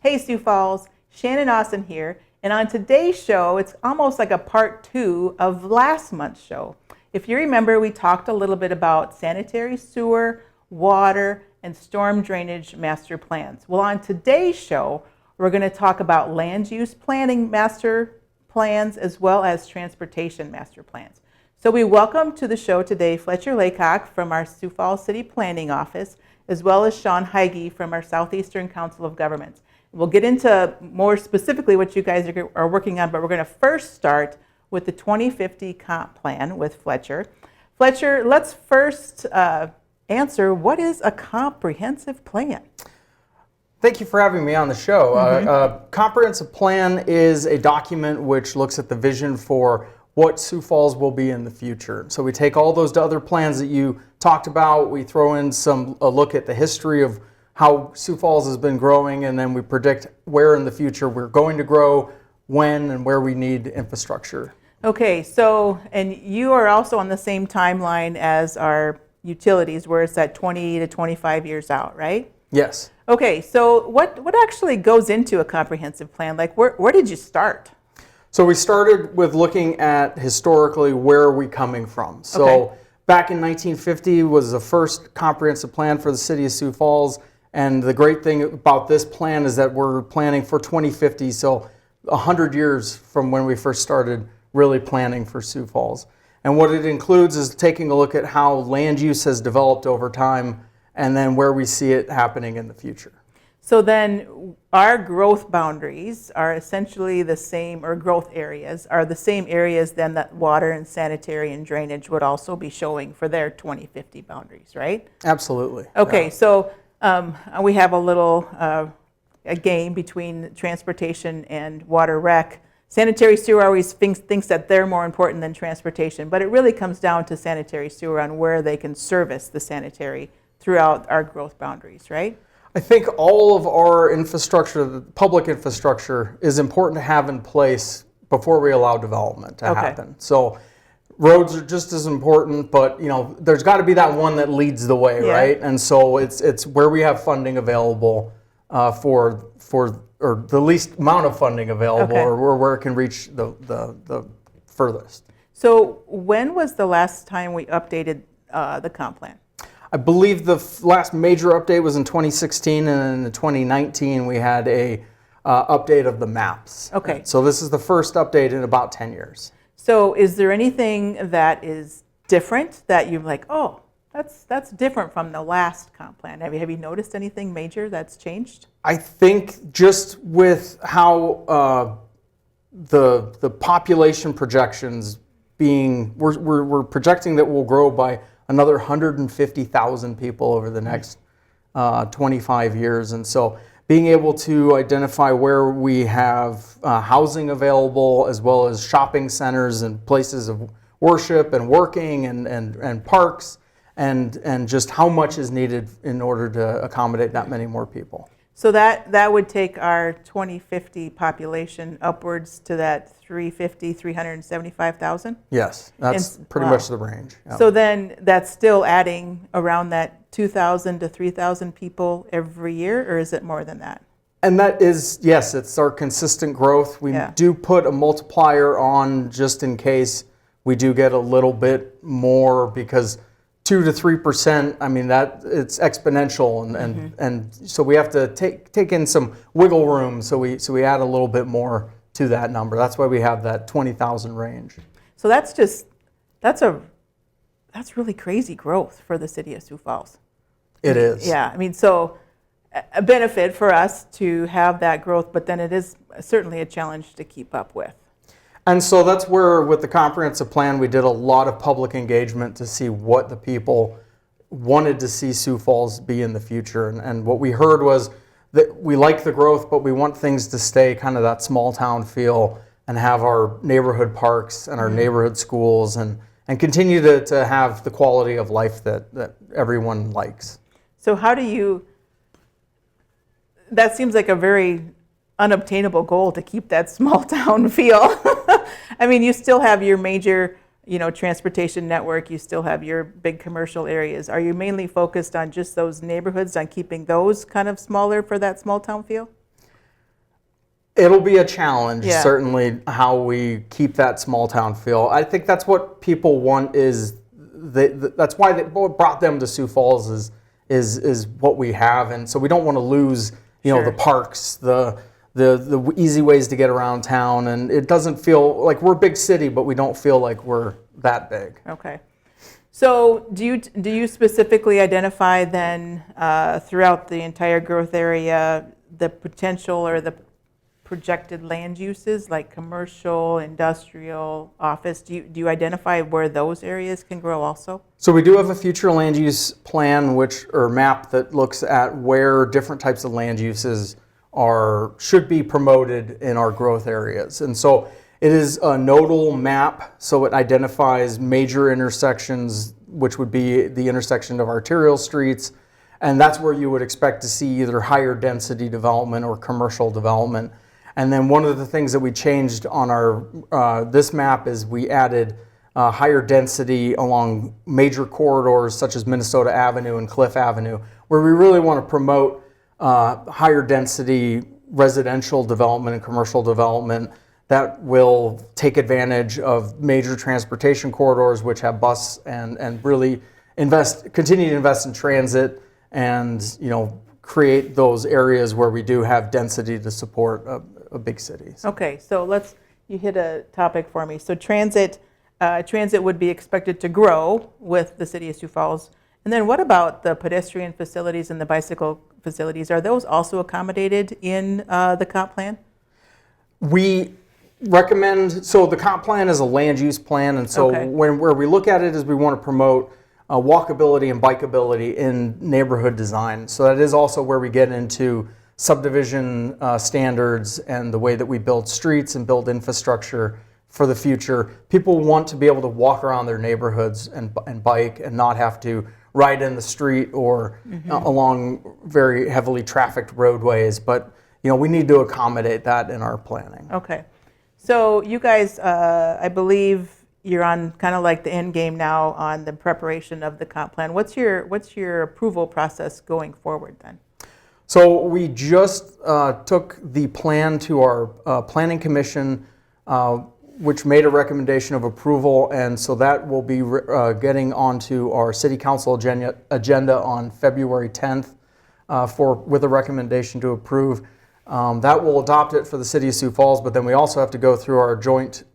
Hey Sioux Falls, Shannon Austin here, and on today's show, it's almost like a part two of last month's show. If you remember, we talked a little bit about sanitary sewer, water, and storm drainage master plans. Well, on today's show, we're going to talk about land use planning master plans as well as transportation master plans. So we welcome to the show today Fletcher Laycock from our Sioux Falls City Planning Office, as well as Sean Heige from our Southeastern Council of Governments. We'll get into more specifically what you guys are working on, but we're going to first start with the 2050 comp plan with Fletcher. Fletcher, let's first answer, what is a comprehensive plan? Thank you for having me on the show. A comprehensive plan is a document which looks at the vision for what Sioux Falls will be in the future. So we take all those other plans that you talked about, we throw in a look at the history of how Sioux Falls has been growing, and then we predict where in the future we're going to grow, when, and where we need infrastructure. Okay, so, and you are also on the same timeline as our utilities, where it's at 20 to 25 years out, right? Yes. Okay, so what actually goes into a comprehensive plan? Like, where did you start? So we started with looking at historically where are we coming from. So back in 1950 was the first comprehensive plan for the city of Sioux Falls. And the great thing about this plan is that we're planning for 2050, so 100 years from when we first started really planning for Sioux Falls. And what it includes is taking a look at how land use has developed over time and then where we see it happening in the future. So then our growth boundaries are essentially the same, or growth areas are the same areas then that water and sanitary and drainage would also be showing for their 2050 boundaries, right? Absolutely. Okay, yeah. So we have a little a game between transportation and water rec. Sanitary sewer always thinks that they're more important than transportation, but it really comes down to sanitary sewer on where they can service the sanitary throughout our growth boundaries, right? I think all of our infrastructure, the public infrastructure, is important to have in place before we allow development to happen. So roads are just as important, but there's got to be that one that leads the way, right? And so it's where we have funding available or the least amount of funding available, or where it can reach the furthest. So when was the last time we updated the comp plan? I believe the last major update was in 2016, and in 2019 we had a update of the maps. Okay. So this is the first update in about 10 years. So is there anything that is different that you're like, oh, that's different from the last comp plan? Have you noticed anything major that's changed? I think just with how the population projections being, we're projecting that we'll grow by another 150,000 people over the next 25 years. And so being able to identify where we have housing available, as well as shopping centers and places of worship and working and parks, and just how much is needed in order to accommodate that many more people. So that would take our 2050 population upwards to that 375,000? Yes, that's pretty much the range. Yeah. So then that's still adding around that 2,000 to 3,000 people every year, or is it more than that? And that is, yes, it's our consistent growth. We do put a multiplier on just in case we do get a little bit more, because 2 to 3%, I mean, that it's exponential, and so we have to take in some wiggle room, so we add a little bit more to that number. That's why we have that 20,000 range. So that's really crazy growth for the city of Sioux Falls. It is. Yeah, I mean, so a benefit for us to have that growth, but then it is certainly a challenge to keep up with. And so that's where, with the comprehensive plan, we did a lot of public engagement to see what the people wanted to see Sioux Falls be in the future. And what we heard was that we like the growth, but we want things to stay kind of that small town feel and have our neighborhood parks and our neighborhood schools and continue to have the quality of life that everyone likes. So how do you, that seems like a very unobtainable goal, to keep that small town feel. I mean, you still have your major, transportation network, you still have your big commercial areas. Are you mainly focused on just those neighborhoods, on keeping those kind of smaller for that small town feel? It'll be a challenge, Yeah. certainly, how we keep that small town feel. I think that's what people want that's why what brought them to Sioux Falls is what we have. And so we don't want to lose, Sure. the parks, the easy ways to get around town. And it doesn't feel like we're a big city, but we don't feel like we're that big. Okay. So do you specifically identify then throughout the entire growth area the potential or the projected land uses like commercial, industrial, office? Do you identify where those areas can grow also? So we do have a future land use plan or map that looks at where different types of land uses should be promoted in our growth areas. And so it is a nodal map, so it identifies major intersections, which would be the intersection of arterial streets, and that's where you would expect to see either higher density development or commercial development. And then one of the things that we changed on our this map is we added higher density along major corridors such as Minnesota Avenue and Cliff Avenue, where we really want to promote higher density residential development and commercial development that will take advantage of major transportation corridors, which have bus and really continue to invest in transit and create those areas where we do have density to support a big city. Okay, so you hit a topic for me. So transit would be expected to grow with the city of Sioux Falls. And then what about the pedestrian facilities and the bicycle facilities? Are those also accommodated in the comp plan? We recommend, so the comp plan is a land use plan, and so Okay. where we look at it is we want to promote walkability and bikeability in neighborhood design. So that is also where we get into subdivision standards and the way that we build streets and build infrastructure for the future. People want to be able to walk around their neighborhoods and bike and not have to ride in the street or along very heavily trafficked roadways. But we need to accommodate that in our planning. Okay. So you guys, I believe you're on kind of like the end game now on the preparation of the comp plan. What's your approval process going forward then? So we just took the plan to our planning commission, which made a recommendation of approval, and so that will be getting onto our city council agenda on February 10th with a recommendation to approve. That will adopt it for the city of Sioux Falls, but then we also have to go through our joint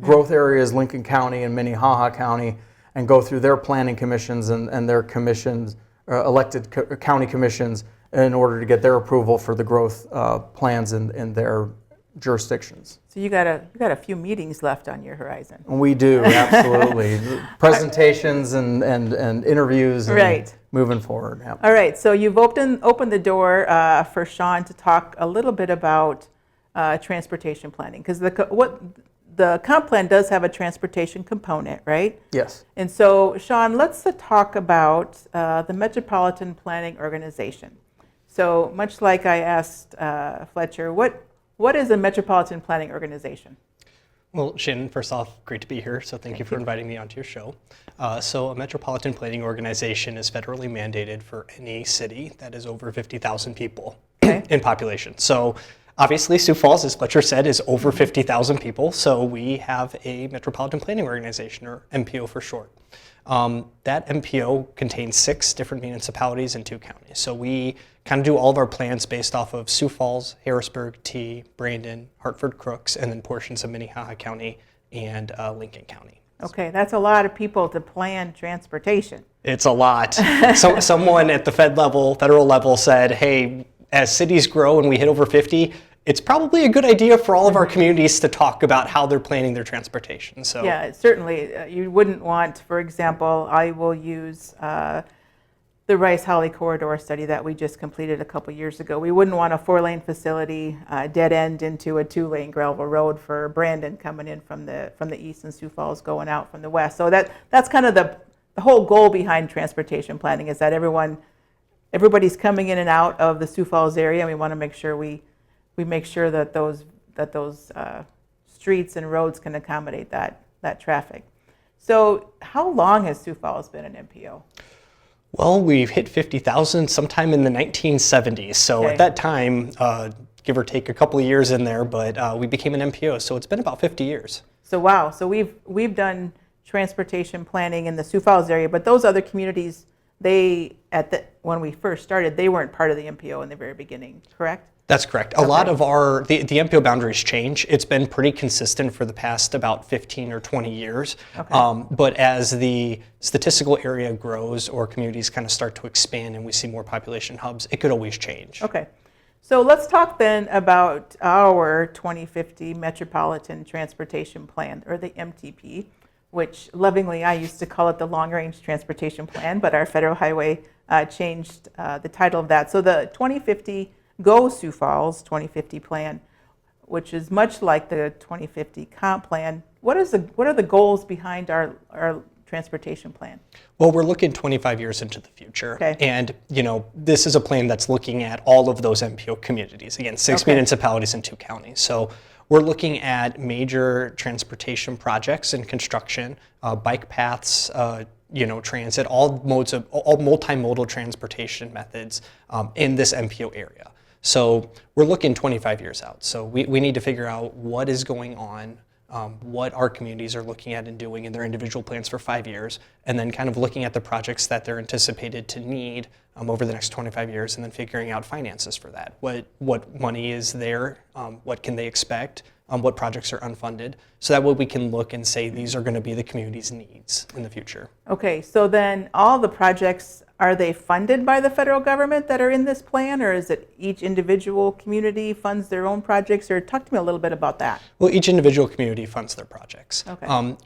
growth areas, Lincoln County and Minnehaha County, and go through their planning commissions and their commissions, elected county commissions, in order to get their approval for the growth plans in their jurisdictions. So you got a few meetings left on your horizon. We do, absolutely. Presentations and interviews and Right. moving forward. Yep. All right, so you've opened the door for Sean to talk a little bit about transportation planning, because the comp plan does have a transportation component, right? Yes. And so, Sean, let's talk about the Metropolitan Planning Organization. So much like I asked Fletcher, what is a Metropolitan Planning Organization? Well, Shannon, first off, great to be here, so thank you for inviting me onto your show. So a Metropolitan Planning Organization is federally mandated for any city that is over 50,000 people in population. So obviously Sioux Falls, as Fletcher said, is over 50,000 people, so we have a Metropolitan Planning Organization, or MPO for short. That MPO contains 6 different municipalities and 2 counties. So we kind of do all of our plans based off of Sioux Falls, Harrisburg, T, Brandon, Hartford, Crooks, and then portions of Minnehaha County and Lincoln County. Okay, that's a lot of people to plan transportation. It's a lot. So someone at the federal level said, hey, as cities grow and we hit over 50, it's probably a good idea for all of our communities to talk about how they're planning their transportation. So Yeah, certainly. You wouldn't want, for example, I will use the Rice-Holly corridor study that we just completed a couple years ago. We wouldn't want a 4-lane facility dead end into a 2-lane gravel road for Brandon coming in from the east and Sioux Falls going out from the west. So that's kind of the whole goal behind transportation planning, is that everybody's coming in and out of the Sioux Falls area, and we want to make sure we make sure that those streets and roads can accommodate that traffic. So how long has Sioux Falls been an MPO? Well, we've hit 50,000 sometime in the 1970s. So Okay. at that time, give or take a couple of years in there, but we became an MPO, so it's been about 50 years. So wow, so we've done transportation planning in the Sioux Falls area, but those other communities, when we first started, they weren't part of the MPO in the very beginning, correct? That's correct. A lot of the MPO boundaries change. It's been pretty consistent for the past about 15 or 20 years. Okay. But as the statistical area grows or communities kind of start to expand and we see more population hubs, it could always change. Okay. So let's talk then about our 2050 Metropolitan Transportation Plan, or the MTP, which lovingly I used to call it the Long Range Transportation Plan, but our federal highway changed the title of that. So the 2050 Go Sioux Falls 2050 plan, which is much like the 2050 comp plan. What are the goals behind our transportation plan? Well, we're looking 25 years into the future. Okay. And, this is a plan that's looking at all of those MPO communities. Again, 6 municipalities and 2 counties. So we're looking at major transportation projects and construction, bike paths, transit, all multimodal transportation methods in this MPO area. So we're looking 25 years out. So we need to figure out what is going on, what our communities are looking at and doing in their individual plans for 5 years, and then kind of looking at the projects that they're anticipated to need over the next 25 years, and then figuring out finances for that. What money is there? What can they expect? What projects are unfunded? So that way we can look and say these are going to be the community's needs in the future. Okay, so then all the projects, are they funded by the federal government that are in this plan, or is it each individual community funds their own projects? Or talk to me a little bit about that. Well, each individual community funds their projects. Okay.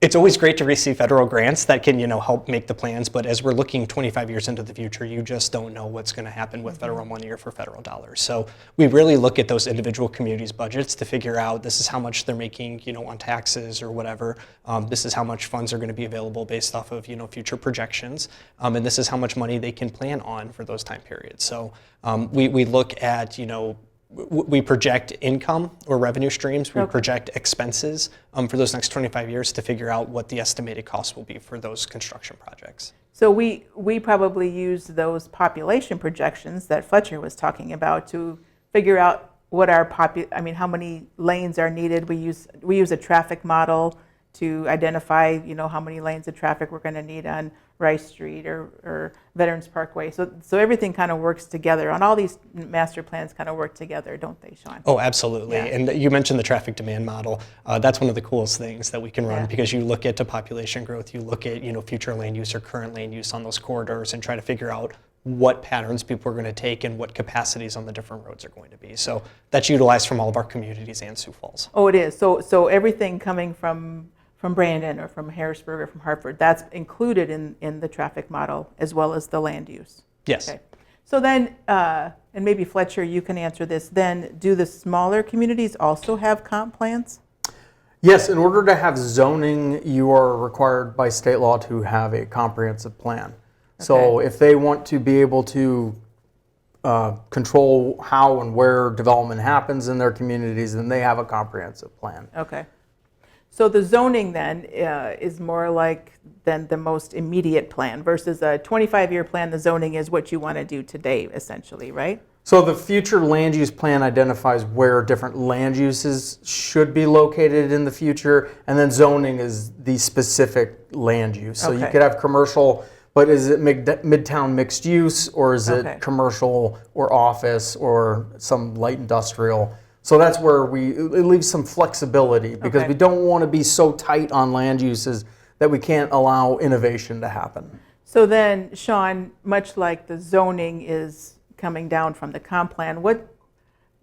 It's always great to receive federal grants that can, help make the plans, but as we're looking 25 years into the future, you just don't know what's going to happen with federal money or for federal dollars. So we really look at those individual communities' budgets to figure out this is how much they're making, on taxes or whatever. This is how much funds are going to be available based off of, future projections. And this is how much money they can plan on for those time periods. So we look at, we project income or revenue streams, we project expenses for those next 25 years to figure out what the estimated cost will be for those construction projects. So we probably use those population projections that Fletcher was talking about to figure out what our how many lanes are needed. We use a traffic model to identify, how many lanes of traffic we're going to need on Rice Street or Veterans Parkway. So everything kind of works together. On all these master plans kind of work together, don't they, Sean? Oh, absolutely. Yeah. And you mentioned the traffic demand model. That's one of the coolest things that we can run because you look at the population growth, you look at, future land use or current land use on those corridors and try to figure out what patterns people are going to take and what capacities on the different roads are going to be. So that's utilized from all of our communities and Sioux Falls. Oh, it is. So everything coming from Brandon or from Harrisburg or from Hartford, that's included in the traffic model as well as the land use. Yes. Okay. So then, and maybe Fletcher, you can answer this, then do the smaller communities also have comp plans? Yes, in order to have zoning, you are required by state law to have a comprehensive plan. So if they want to be able to control how and where development happens in their communities, then they have a comprehensive plan. Okay. So the zoning then is more like than the most immediate plan versus a 25-year plan. The zoning is what you want to do today, essentially, right? So the future land use plan identifies where different land uses should be located in the future, and then zoning is the specific land use. So you could have commercial, but is it midtown mixed use, or is it commercial or office or some light industrial? So that's where it leaves some flexibility because we don't want to be so tight on land uses that we can't allow innovation to happen. So then, Sean, much like the zoning is coming down from the comp plan,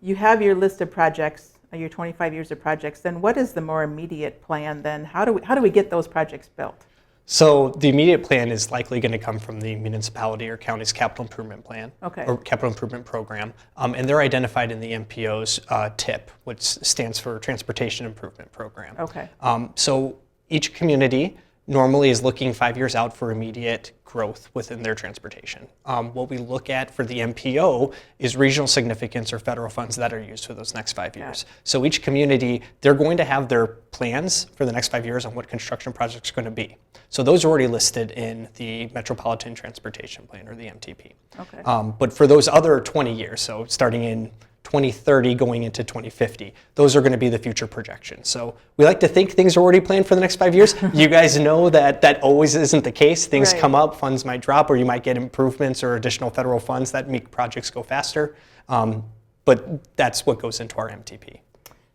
you have your list of projects, your 25 years of projects, then what is the more immediate plan then? How do we get those projects built? So the immediate plan is likely going to come from the municipality or county's capital improvement plan or capital improvement program. And they're identified in the MPO's TIP, which stands for Transportation Improvement Program. Okay. So each community normally is looking 5 years out for immediate growth within their transportation. What we look at for the MPO is regional significance or federal funds that are used for those next 5 years. So each community, they're going to have their plans for the next 5 years on what construction projects are going to be. So those are already listed in the Metropolitan Transportation Plan or the MTP. Okay. But for those other 20 years, so starting in 2030 going into 2050. Those are going to be the future projections. So we like to think things are already planned for the next 5 years. You guys know that that always isn't the case. Things Right. come up, funds might drop, or you might get improvements or additional federal funds that make projects go faster. But that's what goes into our MTP.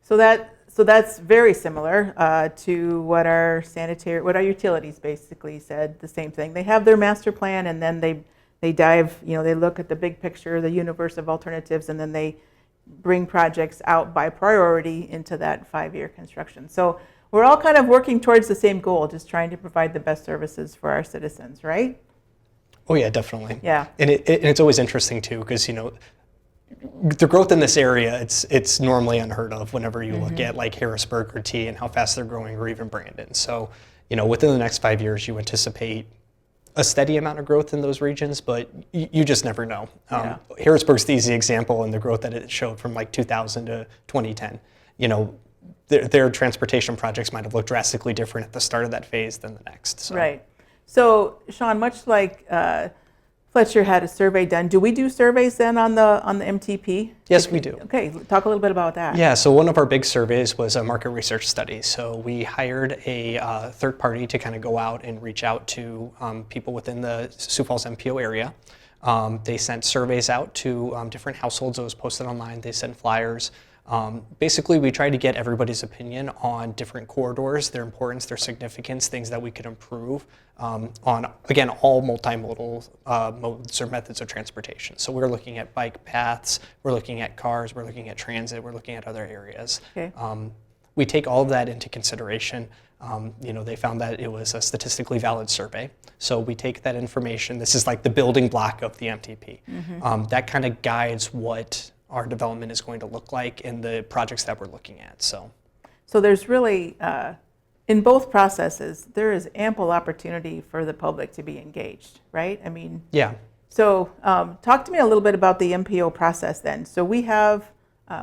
So that's very similar to what our utilities basically said. The same thing. They have their master plan, and then they dive. They look at the big picture, the universe of alternatives, and then they bring projects out by priority into that 5-year construction. So we're all kind of working towards the same goal, just trying to provide the best services for our citizens, right? Oh yeah, definitely. Yeah. And it's always interesting too, because the growth in this area, it's normally unheard of whenever you look at like Harrisburg or T and how fast they're growing, or even Brandon. So, within the next 5 years, you anticipate a steady amount of growth in those regions, but you just never know. Yeah. Harrisburg's the easy example in the growth that it showed from like 2000 to 2010. Their transportation projects might have looked drastically different at the start of that phase than the next. So. Right. So, Sean, much like Fletcher had a survey done, do we do surveys then on the MTP? Yes, we do. Okay, talk a little bit about that. Yeah, so one of our big surveys was a market research study. So we hired a third party to kind of go out and reach out to people within the Sioux Falls MPO area. They sent surveys out to different households. It was posted online. They sent flyers. Basically, we tried to get everybody's opinion on different corridors, their importance, their significance, things that we could improve on, again, all multimodal modes or methods of transportation. So we're looking at bike paths, we're looking at cars, we're looking at transit, we're looking at other areas. Okay. We take all of that into consideration. They found that it was a statistically valid survey. So we take that information. This is like the building block of the MTP. That kind of guides what our development is going to look like in the projects that we're looking at. So there's really, in both processes, there is ample opportunity for the public to be engaged, right? I mean, yeah. So talk to me a little bit about the MPO process then. So we have,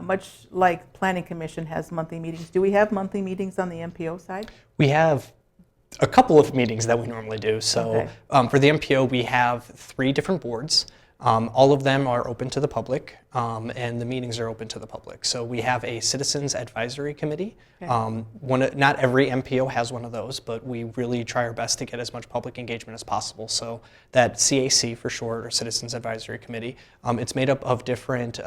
much like Planning Commission has monthly meetings, do we have monthly meetings on the MPO side? We have a couple of meetings that we normally do. So for the MPO, we have 3 different boards. All of them are open to the public, and the meetings are open to the public. So we have a Citizens Advisory Committee. Okay. Not every MPO has one of those, but we really try our best to get as much public engagement as possible. So that CAC for short, or Citizens Advisory Committee, it's made up of different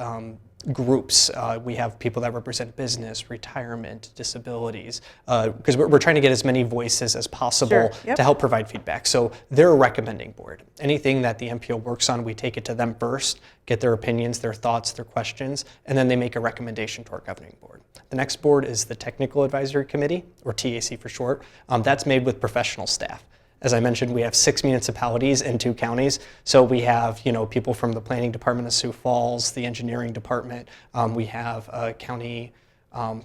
groups. We have people that represent business, retirement, disabilities, because we're trying to get as many voices as possible Sure. Yep. to help provide feedback. So they're a recommending board. Anything that the MPO works on, we take it to them first, get their opinions, their thoughts, their questions, and then they make a recommendation to our governing board. The next board is the Technical Advisory Committee, or TAC for short. That's made with professional staff. As I mentioned, we have 6 municipalities and 2 counties. So we have, people from the Planning Department of Sioux Falls, the Engineering Department. We have county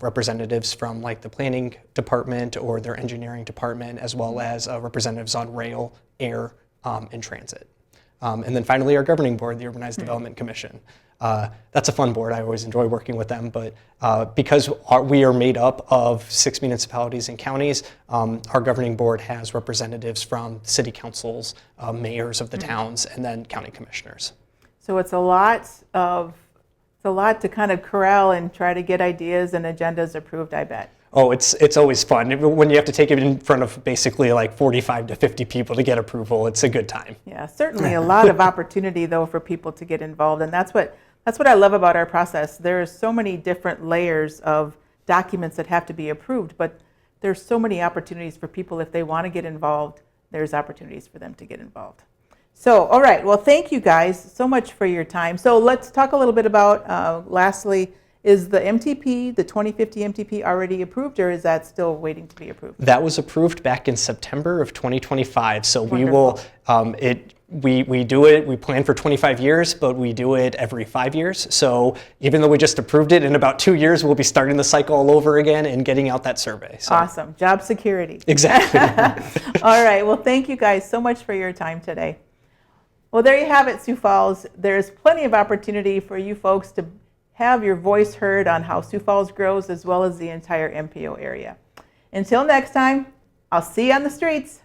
representatives from like the Planning Department or their Engineering Department, as well as representatives on rail, air, and transit. And then finally, our governing board, the Urbanized Development Commission. That's a fun board. I always enjoy working with them, but because we are made up of 6 municipalities and counties, our governing board has representatives from city councils, mayors of the towns, and then county commissioners. So it's a lot to kind of corral and try to get ideas and agendas approved, I bet. Oh, it's always fun. When you have to take it in front of basically like 45 to 50 people to get approval, it's a good time. Yeah, certainly a lot of opportunity though for people to get involved, and that's what I love about our process. There's so many different layers of documents that have to be approved, but there's so many opportunities for people if they want to get involved. There's opportunities for them to get involved. So, all right. Well, thank you guys so much for your time. So let's talk a little bit about, lastly, is the MTP, the 2050 MTP already approved, or is that still waiting to be approved? That was approved back in September of 2025. So Wonderful. we do it, we plan for 25 years, but we do it every 5 years. So even though we just approved it, in about 2 years, we'll be starting the cycle all over again and getting out that survey. So. Awesome. Job security. Exactly. All right. Well, thank you guys so much for your time today. Well, there you have it, Sioux Falls. There's plenty of opportunity for you folks to have your voice heard on how Sioux Falls grows, as well as the entire MPO area. Until next time, I'll see you on the streets.